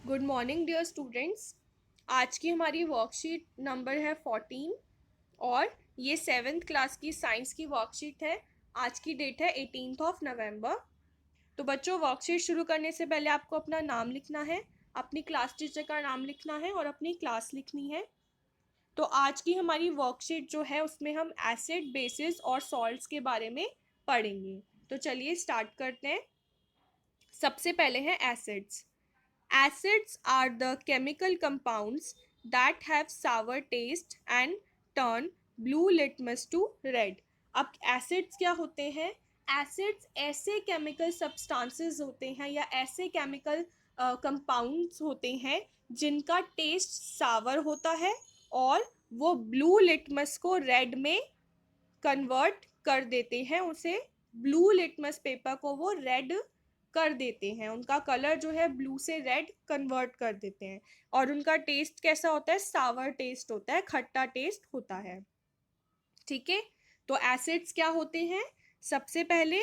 Good morning dear students. आज की हमारी वर्कशीट नंबर है 14 और ये सेवेंथ क्लास की साइंस की वर्कशीट है। आज की डेट है 18 नवंबर। तो बच्चों, वर्कशीट शुरू करने से पहले आपको अपना नाम लिखना है, अपनी क्लास टीचर का नाम लिखना है और अपनी क्लास लिखनी है। तो आज की हमारी वर्कशीट जो है उसमें हम एसिड, बेसिस और सॉल्ट्स के बारे में पढ़ेंगे। तो चलिए स्टार्ट करते हैं। सबसे पहले है acids. Acids are the chemical compounds that have sour taste and turn blue litmus to red. अब एसिड्स क्या होते हैं? एसिड्स ऐसे केमिकल सब्सटेंसेस होते हैं या ऐसे केमिकल कंपाउंड्स होते हैं जिनका टेस्ट सावर होता है और वो ब्लू लिटमस को रेड में कन्वर्ट कर देते हैं। उसे ब्लू लिटमस पेपर को वो रेड कर देते हैं, उनका कलर जो है ब्लू से रेड कन्वर्ट कर देते हैं। और उनका टेस्ट कैसा होता है? सावर टेस्ट होता है, खट्टा टेस्ट होता है। ठीक है, तो एसिड्स क्या होते हैं? सबसे पहले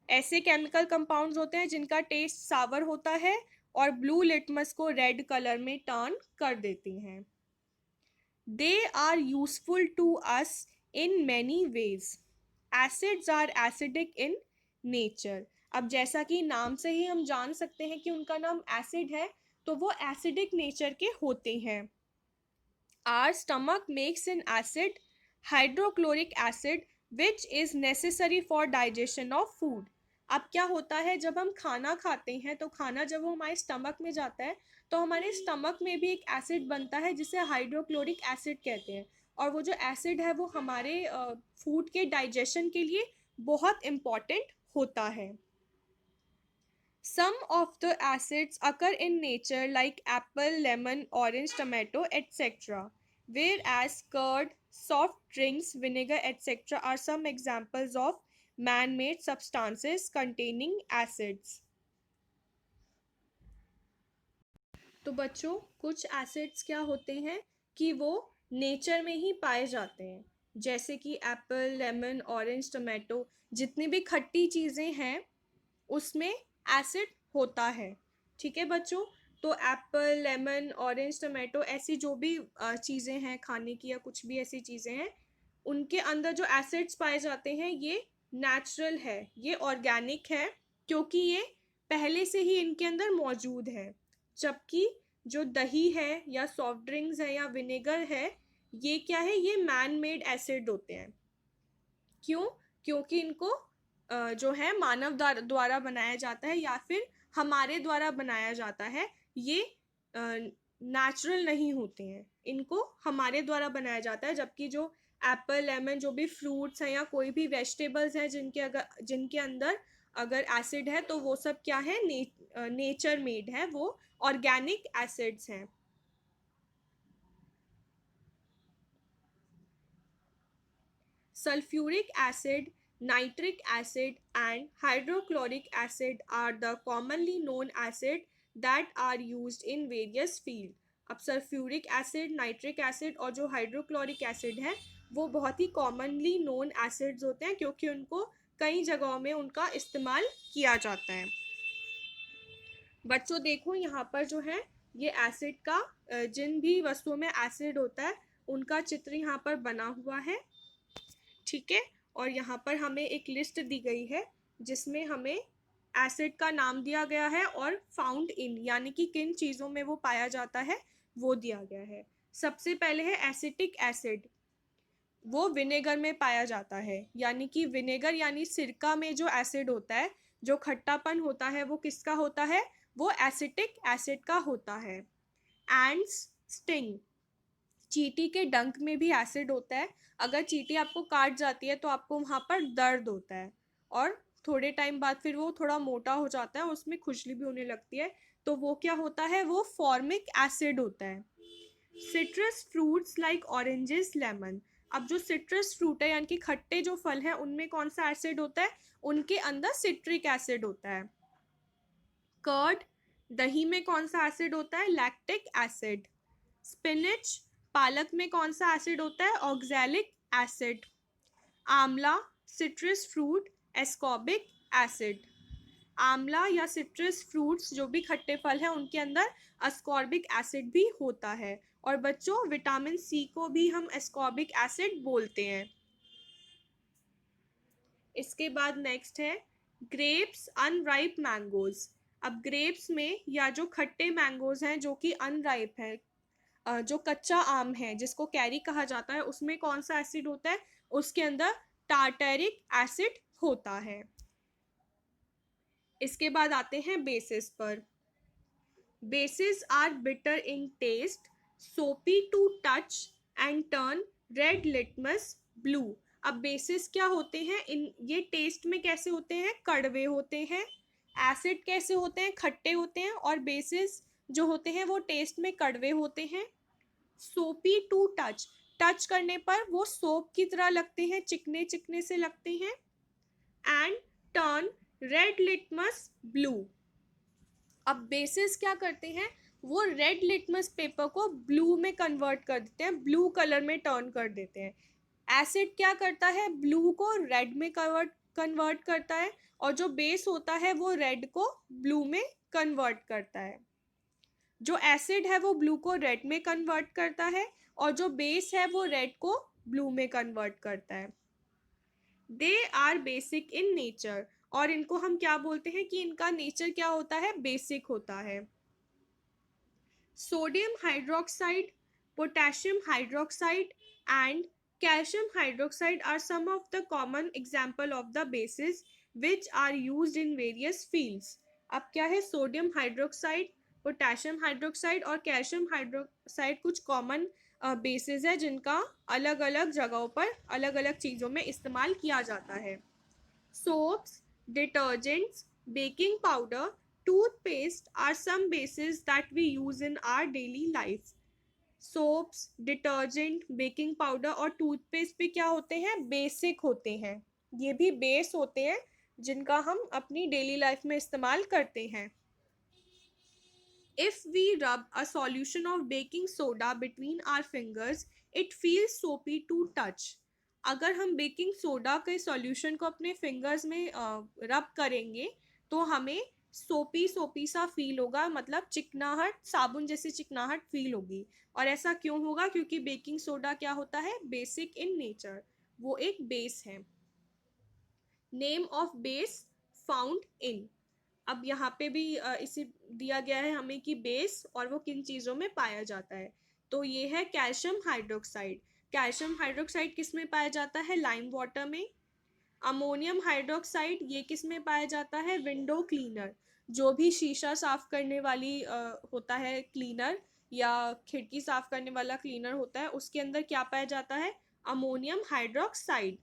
ऐसे केमिकल कंपाउंड्स होते हैं जिनका टेस्ट सावर होता है और ब्लू लिटमस को रेड कलर में टर्न कर देते हैं। They are useful to us in many ways. Acids are acidic in nature. अब जैसा कि नाम से ही हम जान सकते हैं कि उनका नाम एसिड है, तो वो एसिडिक नेचर के होते हैं। Are stomach makes an acid, hydrochloric acid, which is necessary for digestion of food. अब क्या होता है, जब हम खाना खाते हैं तो खाना जब वो हमारे स्टमक में जाता है तो हमारे स्टमक में भी एक एसिड बनता है जिसे हाइड्रोक्लोरिक एसिड कहते हैं। और वो जो एसिड है वो हमारे फूड के डाइजेशन के लिए बहुत इम्पॉर्टेंट होता है। Some of the acids occur in nature like apple, lemon, orange, tomato, etc. Whereas curd, soft drinks, vinegar, etc. are some examples of man-made substances containing acids. तो बच्चों, कुछ एसिड्स क्या होते हैं कि वो नेचर में ही पाए जाते हैं, जैसे कि एप्पल, लेमन, ऑरेंज, टोमेटो, जितनी भी खट्टी चीज़ें हैं उसमें एसिड होता है। ठीक है बच्चों, तो एप्पल, लेमन, ऑरेंज, टोमेटो, ऐसी जो भी चीज़ें हैं खाने की या कुछ भी ऐसी चीज़ें हैं, उनके अंदर जो एसिड्स पाए जाते हैं ये नेचुरल है, ये ऑर्गेनिक है, क्योंकि ये पहले से ही इनके अंदर मौजूद है। जबकि जो दही है या सॉफ्ट ड्रिंक्स है या विनेगर है, ये क्या है? ये मैन मेड एसिड होते हैं। क्यों? क्योंकि इनको जो है मानव द्वारा बनाया जाता है या फिर हमारे द्वारा बनाया जाता है। ये नेचुरल नहीं होते हैं, इनको हमारे द्वारा बनाया जाता है। जबकि जो एप्पल, लेमन, जो भी फ्रूट्स हैं या कोई भी वेजिटेबल्स हैं जिनके अंदर अगर एसिड है तो वो सब क्या है? नेचर मेड है, वो ऑर्गेनिक एसिड्स हैं। Sulfuric acid, nitric acid, and hydrochloric acid are the commonly known acid that are used in various field. अब सल्फ्यूरिक एसिड, नाइट्रिक एसिड और जो हाइड्रोक्लोरिक एसिड है वो बहुत ही कॉमनली नोन एसिड्स होते हैं, क्योंकि उनको कई जगहों में उनका इस्तेमाल किया जाता है। बच्चों देखो, यहाँ पर जो है ये एसिड का जिन भी वस्तुओं में एसिड होता है उनका चित्र यहाँ पर बना हुआ है। ठीक है, और यहाँ पर हमें एक लिस्ट दी गई है जिसमें हमें एसिड का नाम दिया गया है और फाउंड इन यानी कि किन चीज़ों में वो पाया जाता है वो दिया गया है। सबसे पहले है एसिटिक एसिड, वो विनेगर में पाया जाता है। यानी कि विनेगर यानी सिरका में जो एसिड होता है, जो खट्टापन होता है, वो किसका होता है? वो एसिटिक एसिड का होता है। एंड्स स्टिंग, चींटी के डंक में भी एसिड होता है। अगर चींटी आपको काट जाती है तो आपको वहाँ पर दर्द होता है और थोड़े टाइम बाद फिर वो थोड़ा मोटा हो जाता है, उसमें खुजली भी होने लगती है। तो वो क्या होता है? वो फॉर्मिक एसिड होता है। Citrus fruits like oranges, lemon, अब जो सिट्रस फ्रूट है यानी कि खट्टे जो फल हैं उनमें कौन सा एसिड होता है? उनके अंदर सिट्रिक एसिड होता है। कर्ड, दही में कौन सा एसिड होता है? Lactic acid. स्पिनच, पालक में कौन सा एसिड होता है? Oxalic acid. आंवला, सिट्रस फ्रूट, एस्कॉर्बिक एसिड। आंवला या सिट्रस फ्रूट्स जो भी खट्टे फल हैं उनके अंदर अस्कॉर्बिक एसिड भी होता है। और बच्चों विटामिन सी को भी हम एस्कॉर्बिक एसिड बोलते हैं। इसके बाद नेक्स्ट है ग्रेप्स अनराइप मैंगोज। अब ग्रेप्स में या जो खट्टे मैंगोज हैं जो कि अनराइप है, जो कच्चा आम है जिसको कैरी कहा जाता है, उसमें कौन सा एसिड होता है? उसके अंदर टार्टेरिक एसिड होता है। इसके बाद आते हैं बेसिस पर। Bases are bitter in taste, soapy to touch and turn red litmus blue. अब बेसिस क्या होते हैं? इन ये टेस्ट में कैसे होते हैं? कड़वे होते हैं। एसिड कैसे होते हैं? खट्टे होते हैं। और बेसिस जो होते हैं वो टेस्ट में कड़वे होते हैं। सोपी टू टच, टच करने पर वो सोप की तरह लगते हैं, चिकने चिकने से लगते हैं। And turn red litmus blue. अब बेसिस क्या करते हैं? वो रेड लिटमस पेपर को ब्लू में कन्वर्ट कर देते हैं, ब्लू कलर में टर्न कर देते हैं। एसिड क्या करता है? ब्लू को रेड में कन्वर्ट करता है। और जो बेस होता है वो रेड को ब्लू में कन्वर्ट करता है। जो एसिड है वो ब्लू को रेड में कन्वर्ट करता है और जो बेस है वो रेड को ब्लू में कन्वर्ट करता है। They are basic in nature. और इनको हम क्या बोलते हैं कि इनका नेचर क्या होता है? बेसिक होता है। Sodium hydroxide, potassium hydroxide and calcium hydroxide are some of the common example of the bases which are used in various fields. अब क्या है? सोडियम हाइड्रोक्साइड, पोटेशियम हाइड्रोक्साइड और कैल्शियम हाइड्रोक्साइड कुछ कॉमन बेसिस है जिनका अलग अलग जगहों पर अलग अलग चीज़ों में इस्तेमाल किया जाता है। Soaps, detergents, baking powder, toothpaste are some bases that we use in our daily life. Soaps, detergent, baking powder और टूथपेस्ट भी क्या होते हैं? बेसिक होते हैं। ये भी बेस होते हैं जिनका हम अपनी डेली लाइफ में इस्तेमाल करते हैं। If we rub a solution of baking soda between our fingers it feels soapy to touch. अगर हम बेकिंग सोडा के सॉल्यूशन को अपने फिंगर्स में रब करेंगे तो हमें सोपी सोपी सा फील होगा, मतलब चिकनाहट, साबुन जैसी चिकनाहट फील होगी। और ऐसा क्यों होगा? क्योंकि बेकिंग सोडा क्या होता है? बेसिक इन नेचर, वो एक बेस है। Name of base found in. अब यहाँ पे भी इसे दिया गया है हमें कि बेस और वो किन चीज़ों में पाया जाता है। तो ये है कैल्शियम हाइड्रोक्साइड। कैल्शियम हाइड्रोक्साइड किस में पाया जाता है? लाइम वाटर में। अमोनियम हाइड्रोक्साइड ये किस में पाया जाता है? विंडो क्लीनर, जो भी शीशा साफ करने वाली होता है क्लीनर या खिड़की साफ करने वाला क्लीनर होता है, उसके अंदर क्या पाया जाता है? Ammonium hydroxide.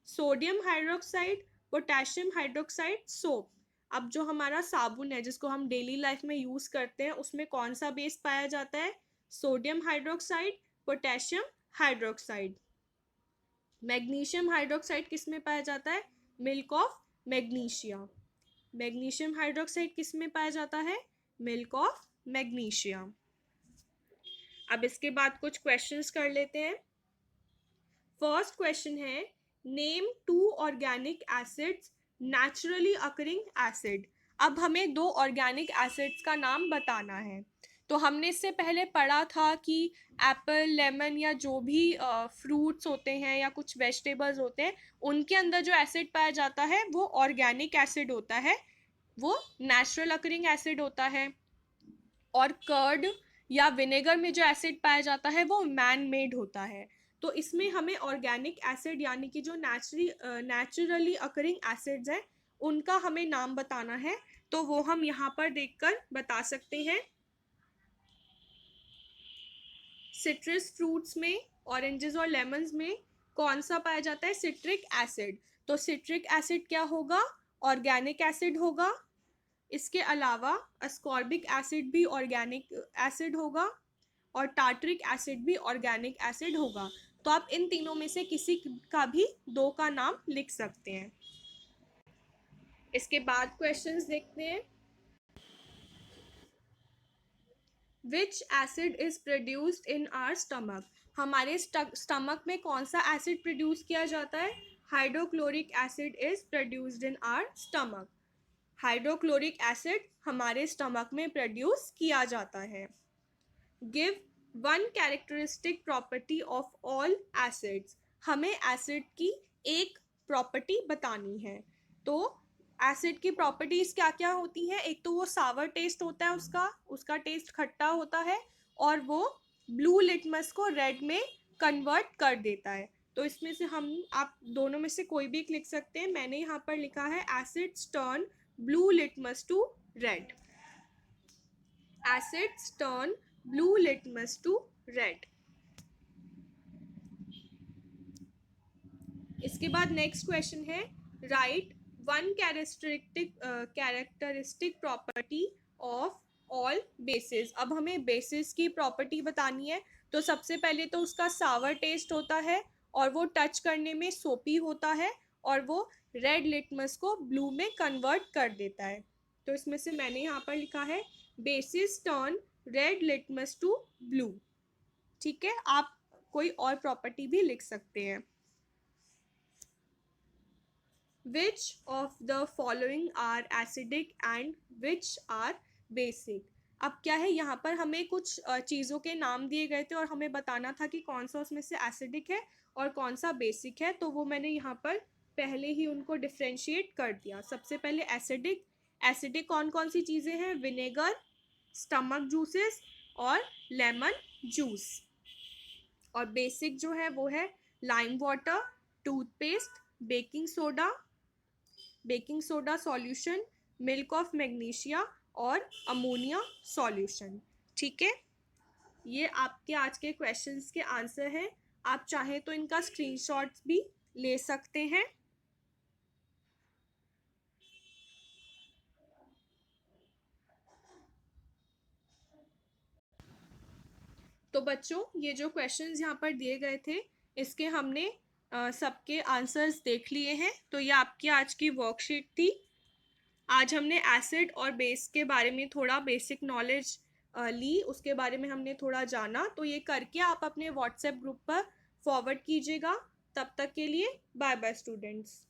Sodium hydroxide, potassium hydroxide, soap. अब जो हमारा साबुन है जिसको हम डेली लाइफ में यूज करते हैं उसमें कौन सा बेस पाया जाता है? Sodium hydroxide, potassium hydroxide. Magnesium hydroxide किस में पाया जाता है? Milk of magnesia. Magnesium hydroxide किस में पाया जाता है? Milk of magnesia. अब इसके बाद कुछ क्वेश्चंस कर लेते हैं। फर्स्ट क्वेश्चन है name 2 organic acids naturally occurring acid. अब हमें 2 ऑर्गेनिक एसिड्स का नाम बताना है। तो हमने इससे पहले पढ़ा था कि एप्पल, लेमन या जो भी फ्रूट्स होते हैं या कुछ वेजिटेबल्स होते हैं उनके अंदर जो एसिड पाया जाता है वो ऑर्गेनिक एसिड होता है, वो नेचुरल अकरिंग एसिड होता है। और कर्ड या विनेगर में जो एसिड पाया जाता है वो मैन मेड होता है। तो इसमें हमें ऑर्गेनिक एसिड यानी कि जो नेचुरली अकरिंग एसिड्स हैं उनका हमें नाम बताना है। तो वो हम यहाँ पर देखकर बता सकते हैं। सिट्रस फ्रूट्स में, ऑरेंजेस और लेमन्स में कौन सा पाया जाता है? Citric acid. तो सिट्रिक एसिड क्या होगा? ऑर्गेनिक एसिड होगा। इसके अलावा अस्कॉर्बिक एसिड भी ऑर्गेनिक एसिड होगा और टार्टरिक एसिड भी ऑर्गेनिक एसिड होगा। तो आप इन तीनों में से किसी का भी 2 का नाम लिख सकते हैं। इसके बाद क्वेश्चंस देखते हैं। Which acid is produced in our stomach. हमारे स्टमक में कौन सा एसिड प्रोड्यूस किया जाता है? Hydrochloric acid is produced in our stomach. Hydrochloric acid हमारे स्टमक में प्रोड्यूस किया जाता है। Give one characteristic property of all acids, हमें एसिड की एक प्रॉपर्टी बतानी है। तो एसिड की प्रॉपर्टीज क्या क्या होती हैं? एक तो वो सावर टेस्ट होता है, उसका टेस्ट खट्टा होता है, और वो ब्लू लिटमस को रेड में कन्वर्ट कर देता है। तो इसमें से आप दोनों में से कोई भी लिख सकते हैं। मैंने यहाँ पर लिखा है acids turn blue litmus to red. Acids turn blue litmus to red. इसके बाद नेक्स्ट क्वेश्चन है, write one characteristic property of all bases. अब हमें बेसिस की प्रॉपर्टी बतानी है। तो सबसे पहले तो उसका सावर टेस्ट होता है, और वो टच करने में सोपी होता है, और वो रेड लिटमस को ब्लू में कन्वर्ट कर देता है। तो इसमें से मैंने यहाँ पर लिखा है bases turn red litmus to blue. ठीक है, आप कोई और प्रॉपर्टी भी लिख सकते हैं। Which of the following are acidic and which are basic? अब क्या है, यहाँ पर हमें कुछ चीज़ों के नाम दिए गए थे और हमें बताना था कि कौन सा उसमें से एसिडिक है और कौन सा बेसिक है। तो वो मैंने यहाँ पर पहले ही उनको डिफ्रेंशिएट कर दिया। सबसे पहले एसिडिक, एसिडिक कौन कौन सी चीज़ें हैं? विनेगर, स्टमक जूसेस और लेमन जूस। और बेसिक जो है वो है lime water, toothpaste, baking soda solution, milk of magnesia और अमोनिया सॉल्यूशन। ठीक है, ये आपके आज के क्वेश्चंस के आंसर हैं। आप चाहें तो इनका स्क्रीनशॉट्स भी ले सकते हैं। तो बच्चों, ये जो क्वेश्चंस यहाँ पर दिए गए थे, इसके हमने सबके आंसर्स देख लिए हैं। तो ये आपकी आज की वर्कशीट थी। आज हमने एसिड और बेस के बारे में थोड़ा बेसिक नॉलेज ली, उसके बारे में हमने थोड़ा जाना। तो ये करके आप अपने व्हाट्सएप ग्रुप पर फॉरवर्ड कीजिएगा। तब तक के लिए बाय बाय स्टूडेंट्स।